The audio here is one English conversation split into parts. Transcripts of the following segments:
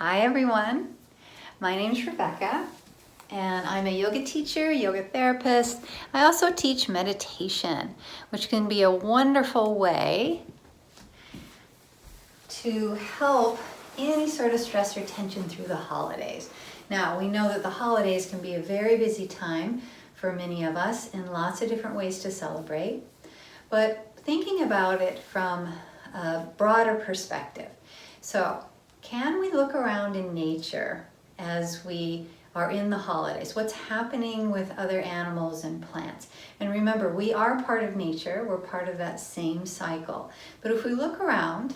Hi everyone, my name is Rebecca and I'm a yoga teacher, yoga therapist. I also teach meditation, which can be a wonderful way to help any sort of stress or tension through the holidays. Now, we know that the holidays can be a very busy time for many of us and lots of different ways to celebrate, but thinking about it from a broader perspective. So, can we look around in nature as we are in the holidays? What's happening with other animals and plants? And remember, we are part of nature. We're part of that same cycle. But if we look around,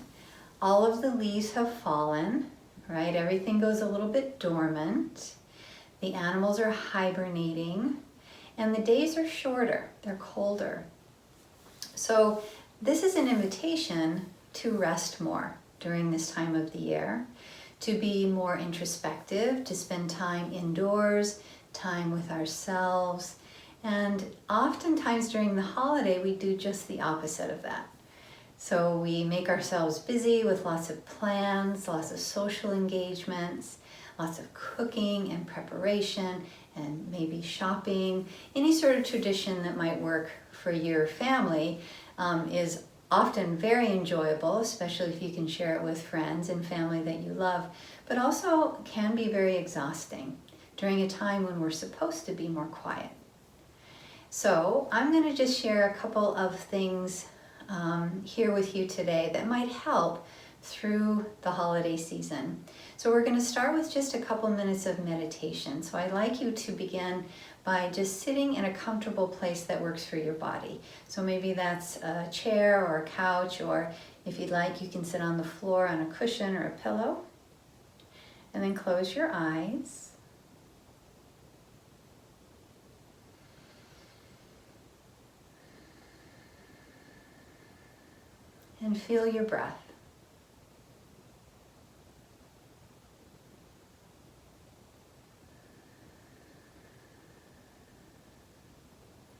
all of the leaves have fallen, right? Everything goes a little bit dormant. The animals are hibernating, and the days are shorter. They're colder. So this is an invitation to rest more during this time of the year, to be more introspective, to spend time indoors, time with ourselves. And oftentimes during the holiday, we do just the opposite of that. So we make ourselves busy with lots of plans, lots of social engagements, lots of cooking and preparation, and maybe shopping. Any sort of tradition that might work for your family is often very enjoyable, especially if you can share it with friends and family that you love, but also can be very exhausting during a time when we're supposed to be more quiet. So I'm going to just share a couple of things here with you today that might help through the holiday season. So we're going to start with just a couple minutes of meditation. So I'd like you to begin by just sitting in a comfortable place that works for your body. So maybe that's a chair or a couch, or if you'd like, you can sit on the floor on a cushion or a pillow. And then close your eyes. And feel your breath.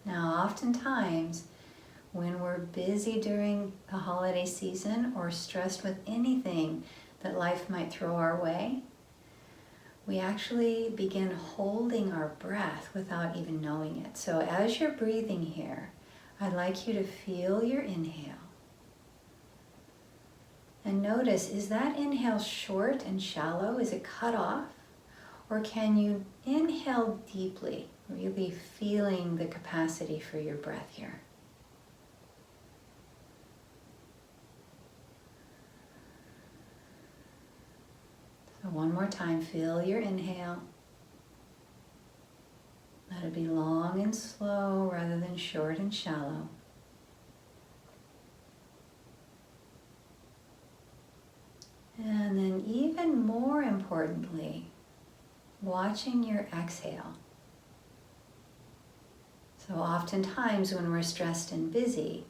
Now, oftentimes, when we're busy during the holiday season or stressed with anything that life might throw our way, we actually begin holding our breath without even knowing it. So as you're breathing here, I'd like you to feel your inhale. And notice, is that inhale short and shallow? Is it cut off? Or can you inhale deeply, really feeling the capacity for your breath here? So one more time, feel your inhale. Let it be long and slow rather than short and shallow. And then even more importantly, watching your exhale. So oftentimes when we're stressed and busy,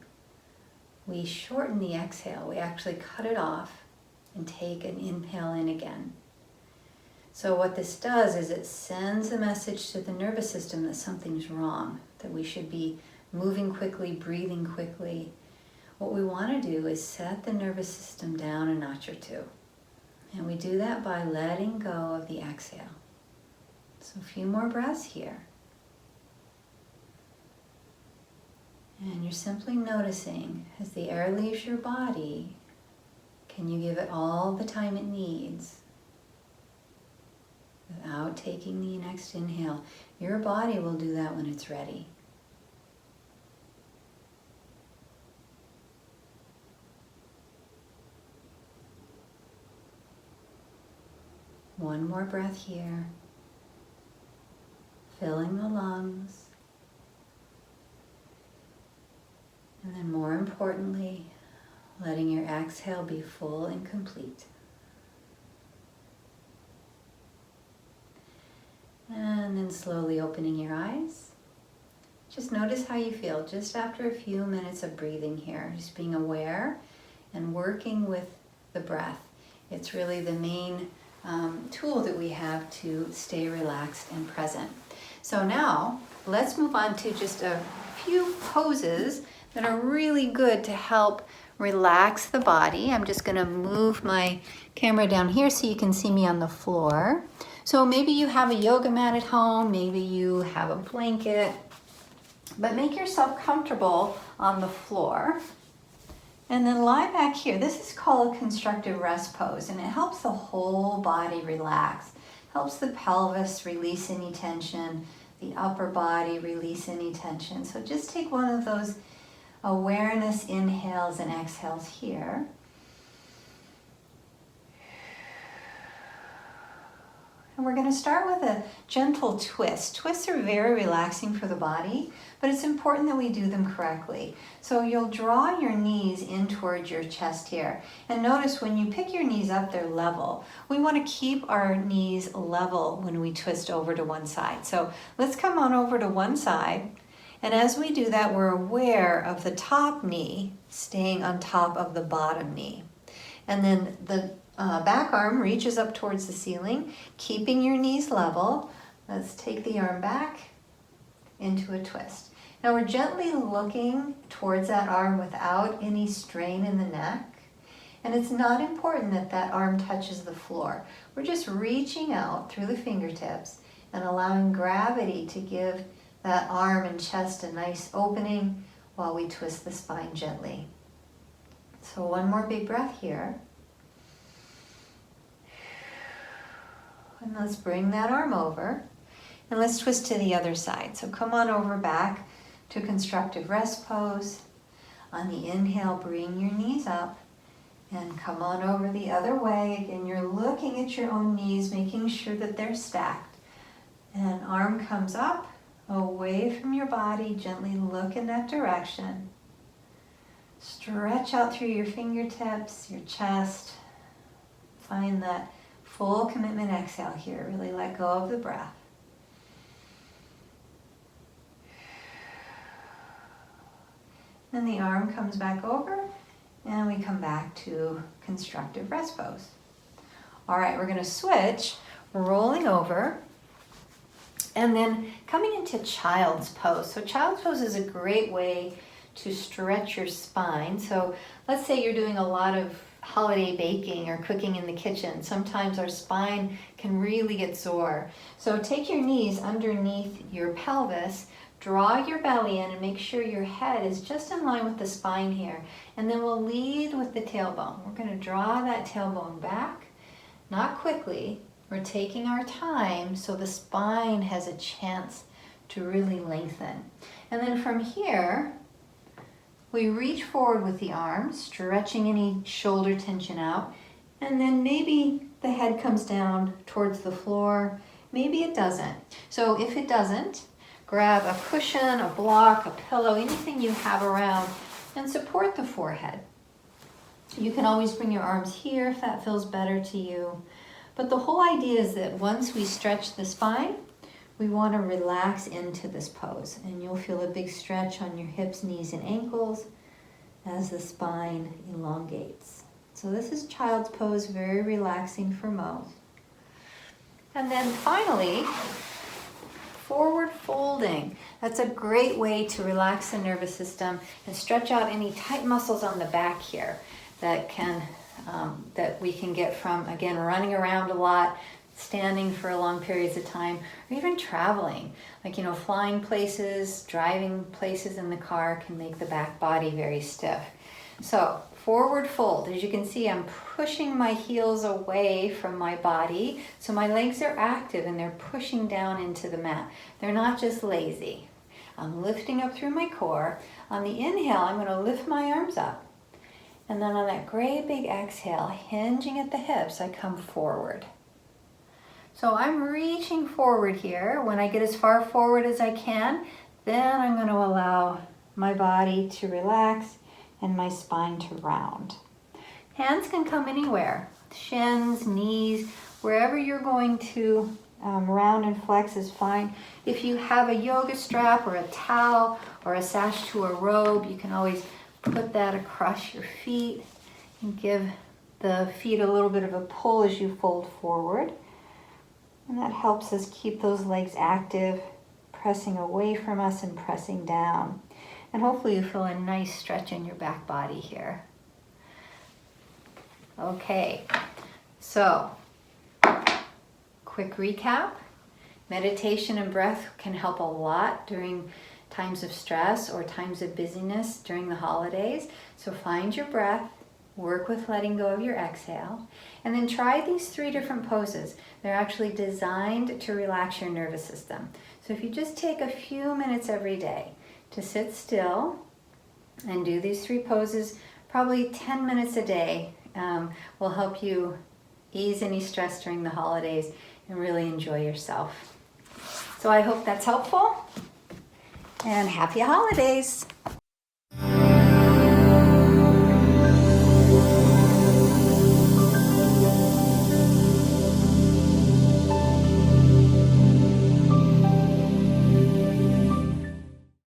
we shorten the exhale. We actually cut it off and take an inhale in again. So what this does is it sends a message to the nervous system that something's wrong, that we should be moving quickly, breathing quickly. What we want to do is set the nervous system down a notch or two. And we do that by letting go of the exhale. So a few more breaths here. And you're simply noticing as the air leaves your body, can you give it all the time it needs without taking the next inhale? Your body will do that when it's ready. One more breath here, filling the lungs. And then more importantly, letting your exhale be full and complete. And then slowly opening your eyes. Just notice how you feel just after a few minutes of breathing here. Just being aware and working with the breath. It's really the main tool that we have to stay relaxed and present. So now let's move on to just a few poses that are really good to help relax the body. I'm just going to move my camera down here so you can see me on the floor. So maybe you have a yoga mat at home, maybe you have a blanket, but make yourself comfortable on the floor. And then lie back here. This is called a constructive rest pose, and it helps the whole body relax. Helps the pelvis release any tension, the upper body release any tension. So just take one of those awareness inhales and exhales here. And we're going to start with a gentle twist. Twists are very relaxing for the body, but it's important that we do them correctly. So you'll draw your knees in towards your chest here. And notice when you pick your knees up, they're level. We want to keep our knees level when we twist over to one side. So let's come on over to one side. And as we do that, we're aware of the top knee staying on top of the bottom knee. And then the back arm reaches up towards the ceiling, keeping your knees level. Let's take the arm back into a twist. Now we're gently looking towards that arm without any strain in the neck. And it's not important that that arm touches the floor. We're just reaching out through the fingertips and allowing gravity to give that arm and chest a nice opening while we twist the spine gently. So one more big breath here. And let's bring that arm over. And let's twist to the other side. So come on over back to constructive rest pose. On the inhale, bring your knees up. And come on over the other way. Again, you're looking at your own knees, making sure that they're stacked. And arm comes up, away from your body. Gently look in that direction. Stretch out through your fingertips, your chest. Find that full commitment exhale here. Really let go of the breath. Then the arm comes back over and we come back to constructive rest pose. All right, we're going to switch, rolling over and then coming into child's pose. So child's pose is a great way to stretch your spine. So let's say you're doing a lot of holiday baking or cooking in the kitchen. Sometimes our spine can really get sore. So take your knees underneath your pelvis, draw your belly in and make sure your head is just in line with the spine here. And then we'll lead with the tailbone. We're going to draw that tailbone back, not quickly. We're taking our time so the spine has a chance to really lengthen. And then from here, we reach forward with the arms, stretching any shoulder tension out, and then maybe the head comes down towards the floor, maybe it doesn't. So if it doesn't, grab a cushion, a block, a pillow, anything you have around, and support the forehead. You can always bring your arms here if that feels better to you. But the whole idea is that once we stretch the spine, we want to relax into this pose, and you'll feel a big stretch on your hips, knees, and ankles as the spine elongates. So this is child's pose, very relaxing for most. And then finally, forward folding. That's a great way to relax the nervous system and stretch out any tight muscles on the back here that we can get from, again, running around a lot, standing for long periods of time, or even traveling. Like, flying places, driving places in the car can make the back body very stiff. So, forward fold. As you can see, I'm pushing my heels away from my body, so my legs are active and they're pushing down into the mat. They're not just lazy. I'm lifting up through my core. On the inhale, I'm going to lift my arms up. And then on that great big exhale, hinging at the hips, I come forward. So I'm reaching forward here. When I get as far forward as I can, then I'm going to allow my body to relax and my spine to round. Hands can come anywhere. Shins, knees, wherever you're going to round and flex is fine. If you have a yoga strap or a towel or a sash to a robe, you can always put that across your feet and give the feet a little bit of a pull as you fold forward. And that helps us keep those legs active, pressing away from us and pressing down. And hopefully you feel a nice stretch in your back body here. Okay, so quick recap. Meditation and breath can help a lot during times of stress or times of busyness during the holidays. So find your breath, work with letting go of your exhale, and then try these 3 different poses. They're actually designed to relax your nervous system. So if you just take a few minutes every day to sit still and do these 3 poses, probably 10 minutes a day will help you ease any stress during the holidays and really enjoy yourself. So I hope that's helpful, and happy holidays.